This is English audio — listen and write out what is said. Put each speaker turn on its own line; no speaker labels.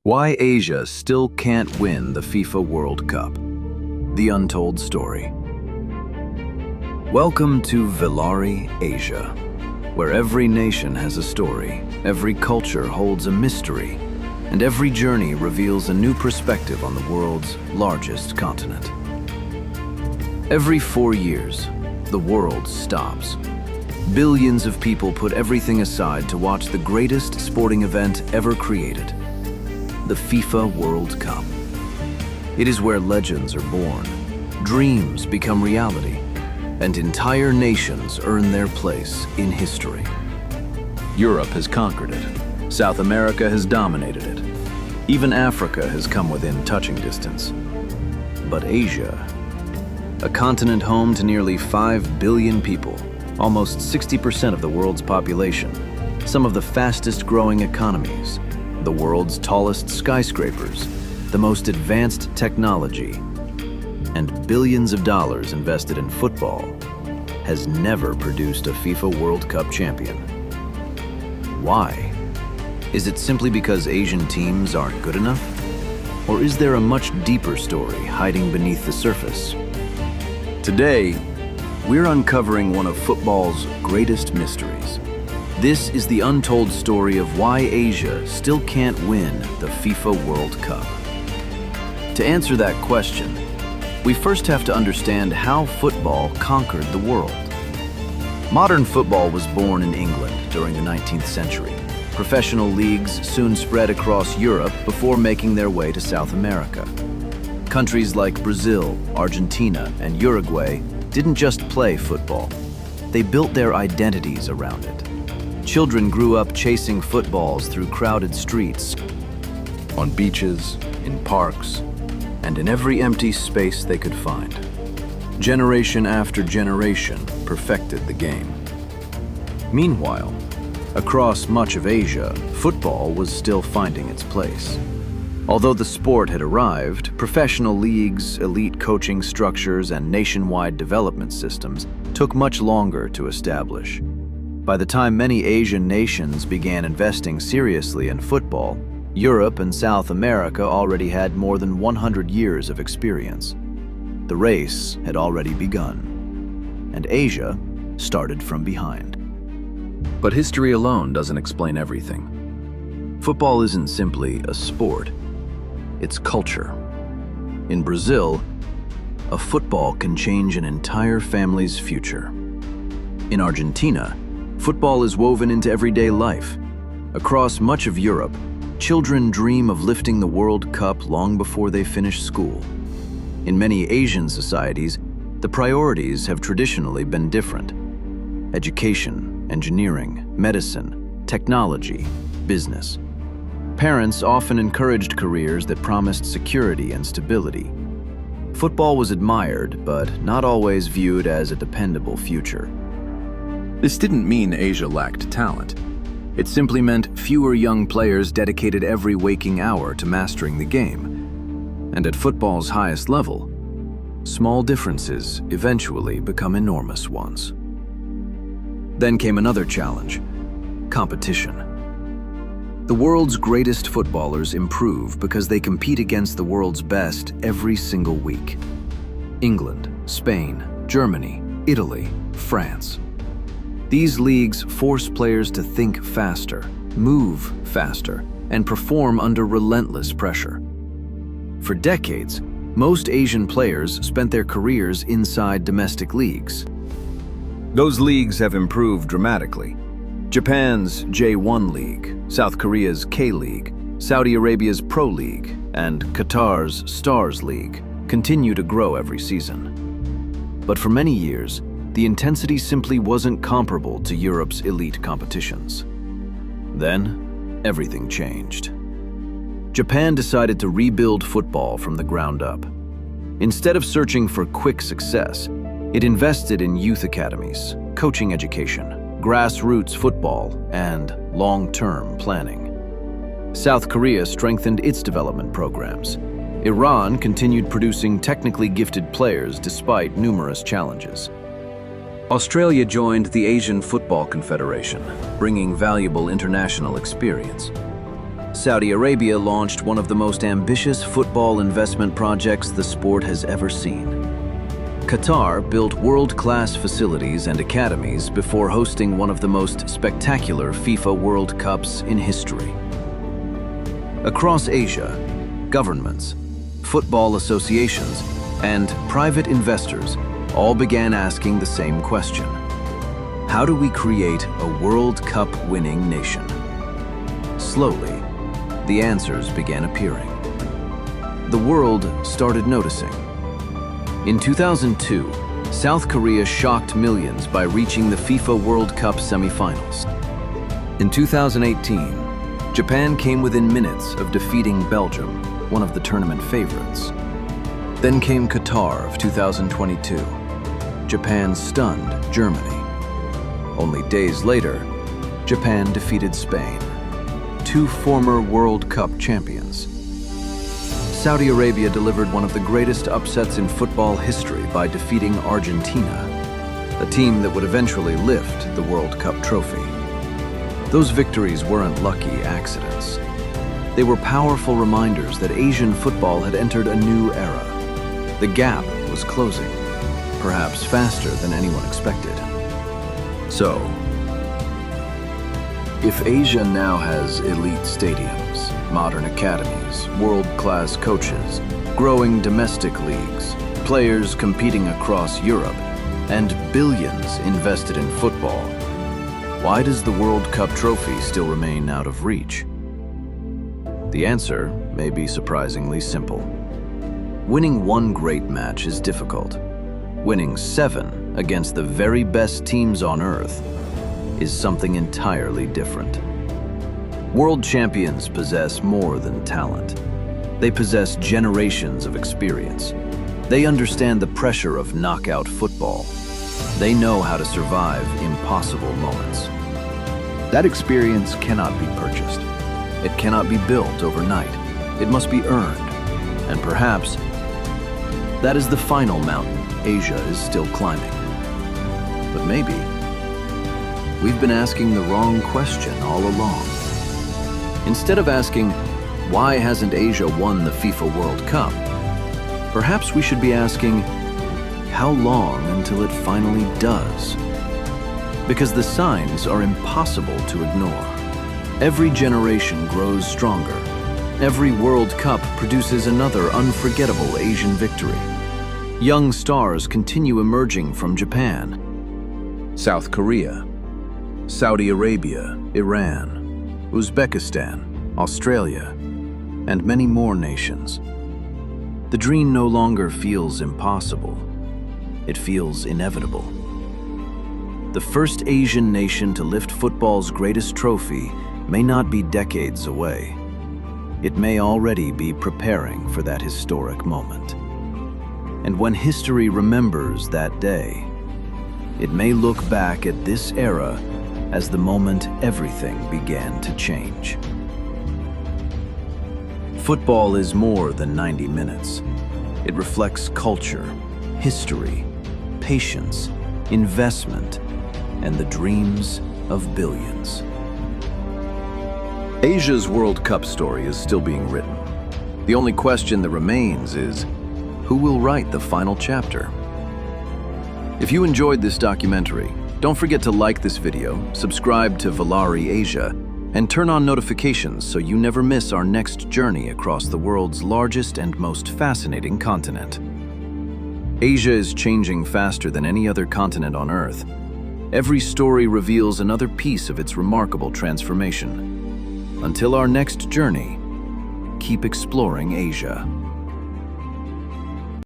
Why Asia still can't win the FIFA World Cup. The Untold Story. Welcome to Velari Asia, where every nation has a story, every culture holds a mystery, and every journey reveals a new perspective on the world's largest continent. Every 4 years, the world stops. Billions of people put everything aside to watch the greatest sporting event ever created, the FIFA World Cup. It is where legends are born, dreams become reality, and entire nations earn their place in history. Europe has conquered it. South America has dominated it. Even Africa has come within touching distance. But Asia, a continent home to nearly 5 billion people, almost 60% of the world's population, some of the fastest growing economies, the world's tallest skyscrapers, the most advanced technology, and billions of dollars invested in football, has never produced a FIFA World Cup champion. Why? Is it simply because Asian teams aren't good enough? Or is there a much deeper story hiding beneath the surface? Today, we're uncovering one of football's greatest mysteries. This is the untold story of why Asia still can't win the FIFA World Cup. To answer that question, we first have to understand how football conquered the world. Modern football was born in England during the 19th century. Professional leagues soon spread across Europe before making their way to South America. Countries like Brazil, Argentina, and Uruguay didn't just play football. They built their identities around it. Children grew up chasing footballs through crowded streets, on beaches, in parks, and in every empty space they could find. Generation after generation perfected the game. Meanwhile, across much of Asia, football was still finding its place. Although the sport had arrived, professional leagues, elite coaching structures, and nationwide development systems took much longer to establish. By the time many Asian nations began investing seriously in football, Europe and South America already had more than 100 years of experience. The race had already begun, and Asia started from behind. But history alone doesn't explain everything. Football isn't simply a sport. It's culture. In Brazil, a football can change an entire family's future. In Argentina, football is woven into everyday life. Across much of Europe, children dream of lifting the World Cup long before they finish school. In many Asian societies, the priorities have traditionally been different. Education, engineering, medicine, technology, business. Parents often encouraged careers that promised security and stability. Football was admired, but not always viewed as a dependable future. This didn't mean Asia lacked talent. It simply meant fewer young players dedicated every waking hour to mastering the game. And at football's highest level, small differences eventually become enormous ones. Then came another challenge: competition. The world's greatest footballers improve because they compete against the world's best every single week. England, Spain, Germany, Italy, France. These leagues force players to think faster, move faster, and perform under relentless pressure. For decades, most Asian players spent their careers inside domestic leagues. Those leagues have improved dramatically. Japan's J1 League, South Korea's K-League, Saudi Arabia's Pro League, and Qatar's Stars League continue to grow every season. But for many years, the intensity simply wasn't comparable to Europe's elite competitions. Then, everything changed. Japan decided to rebuild football from the ground up. Instead of searching for quick success, it invested in youth academies, coaching education, grassroots football, and long-term planning. South Korea strengthened its development programs. Iran continued producing technically gifted players despite numerous challenges. Australia joined the Asian Football Confederation, bringing valuable international experience. Saudi Arabia launched one of the most ambitious football investment projects the sport has ever seen. Qatar built world-class facilities and academies before hosting one of the most spectacular FIFA World Cups in history. Across Asia, governments, football associations, and private investors all began asking the same question. How do we create a World Cup winning nation? Slowly, the answers began appearing. The world started noticing. In 2002, South Korea shocked millions by reaching the FIFA World Cup semifinals. In 2018, Japan came within minutes of defeating Belgium, one of the tournament favorites. Then came Qatar of 2022. Japan stunned Germany. Only days later, Japan defeated Spain, two former World Cup champions. Saudi Arabia delivered one of the greatest upsets in football history by defeating Argentina, a team that would eventually lift the World Cup trophy. Those victories weren't lucky accidents. They were powerful reminders that Asian football had entered a new era. The gap was closing, perhaps faster than anyone expected. So, if Asia now has elite stadiums, modern academies, world-class coaches, growing domestic leagues, players competing across Europe, and billions invested in football, why does the World Cup trophy still remain out of reach? The answer may be surprisingly simple. Winning one great match is difficult. Winning 7 against the very best teams on earth is something entirely different. World champions possess more than talent. They possess generations of experience. They understand the pressure of knockout football. They know how to survive impossible moments. That experience cannot be purchased. It cannot be built overnight. It must be earned. And perhaps that is the final mountain Asia is still climbing. But maybe we've been asking the wrong question all along. Instead of asking, why hasn't Asia won the FIFA World Cup? Perhaps we should be asking, how long until it finally does? Because the signs are impossible to ignore. Every generation grows stronger. Every World Cup produces another unforgettable Asian victory. Young stars continue emerging from Japan, South Korea, Saudi Arabia, Iran, Uzbekistan, Australia, and many more nations. The dream no longer feels impossible. It feels inevitable. The first Asian nation to lift football's greatest trophy may not be decades away. It may already be preparing for that historic moment. And when history remembers that day, it may look back at this era as the moment everything began to change. Football is more than 90 minutes. It reflects culture, history, patience, investment, and the dreams of billions. Asia's World Cup story is still being written. The only question that remains is, who will write the final chapter? If you enjoyed this documentary, don't forget to like this video, subscribe to Velari Asia, and turn on notifications so you never miss our next journey across the world's largest and most fascinating continent. Asia is changing faster than any other continent on Earth. Every story reveals another piece of its remarkable transformation. Until our next journey, keep exploring Asia.